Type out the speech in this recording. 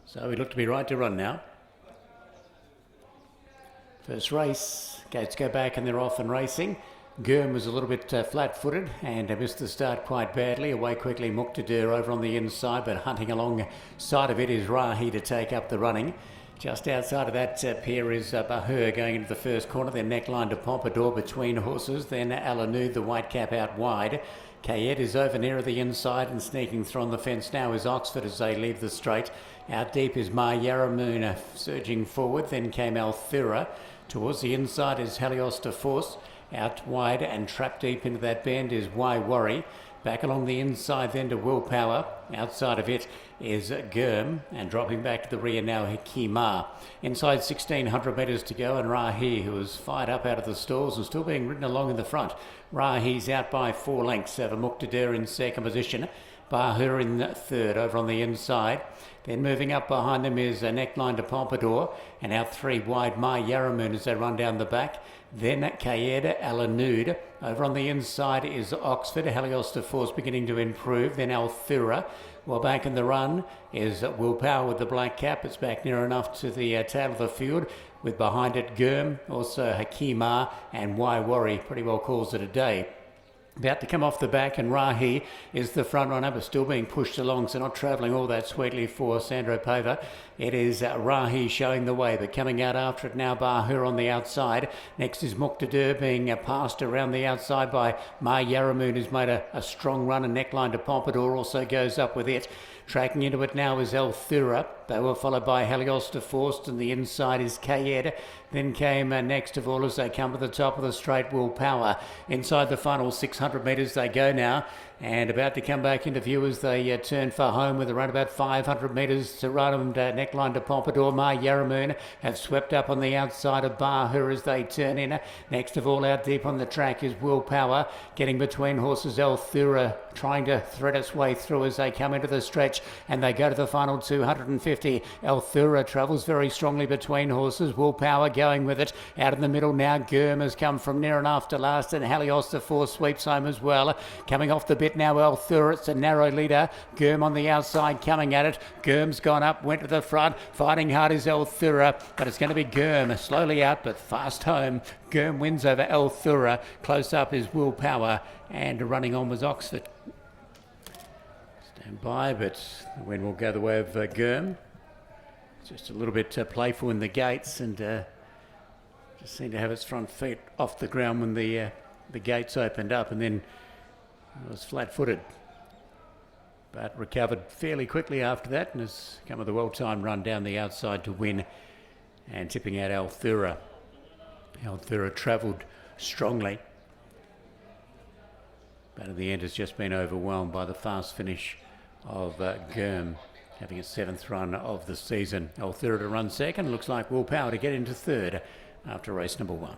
So we look to be right to run now. First race, gates go back and they're off and racing. Gurm was a little bit flat-footed and missed the start quite badly. Away quickly Muqtadir over on the inside, but hunting alongside of it is Rahi to take up the running. Just outside of that pair is Bahur going into the first corner, then Neckline to Pompadour between horses, then Alanud, the white cap out wide. Kayed is over near the inside and sneaking through on the fence now is Oxford as they leave the straight. Out deep is Yaramoon surging forward, then came Althura. Towards the inside is Helios de Force. Out wide and trapped deep into that bend is Why Worry. Back along the inside then to Willpower. Outside of it is Gurm, and dropping back to the rear now Hikimar. Inside 1600 metres to go, and Rahi, who was fired up out of the stalls and still being ridden along in the front. Rahi's out by 4 lengths over Muqtadir in second position. Bahur in third over on the inside. Then moving up behind them is a Neckline to Pompadour, and out 3 wide Yaramoon as they run down the back. Then Kayed, Alanud. Over on the inside is Oxford. Helios de Force beginning to improve. Then Althura. Well, back in the run is Willpower with the black cap. It's back near enough to the tail of the field, with behind it Gurm, also Hakimar, and Why Worry pretty well calls it a day. About to come off the back, and Rahi is the front runner, but still being pushed along, so not travelling all that sweetly for Sandro Pava. It is Rahi showing the way, but coming out after it now, Bahur on the outside. Next is Muqtadir being passed around the outside by Yaramoon, who's made a strong run, and Neckline to Pompadour also goes up with it. Tracking into it now is Althura. They were followed by Helios de Force, and the inside is Kayed. Then came next of all as they come to the top of the straight, Willpower. Inside the final 600 metres they go now, and about to come back into view as they turn for home with around about 500 metres to run, and Neckline to Pompadour. Yaramoon have swept up on the outside of Bahur as they turn in. Next of all out deep on the track is Willpower, getting between horses. Althura trying to thread its way through as they come into the stretch, and they go to the final 250. Althura travels very strongly between horses. Willpower going with it. Out in the middle now, Gurm has come from near enough to last, and Helios de Force sweeps home as well. Coming off the bit now, Althura, it's a narrow leader. Gurm on the outside coming at it. Gurm's gone up, went to the front. Fighting hard is Althura, but it's going to be Gurm. Slowly out, but fast home. Gurm wins over Althura. Close up is Willpower, and running on was Oxford. Stand by, but the wind will go the way of Gurm. Just a little bit playful in the gates, and just seemed to have its front feet off the ground when the gates opened up, and then it was flat-footed. But recovered fairly quickly after that, and has come with a well-timed run down the outside to win, and tipping out Althura. Althura travelled strongly, but in the end has just been overwhelmed by the fast finish of Gurm, having its 7th run of the season. Althura to run second. Looks like Willpower to get into third after race number 1.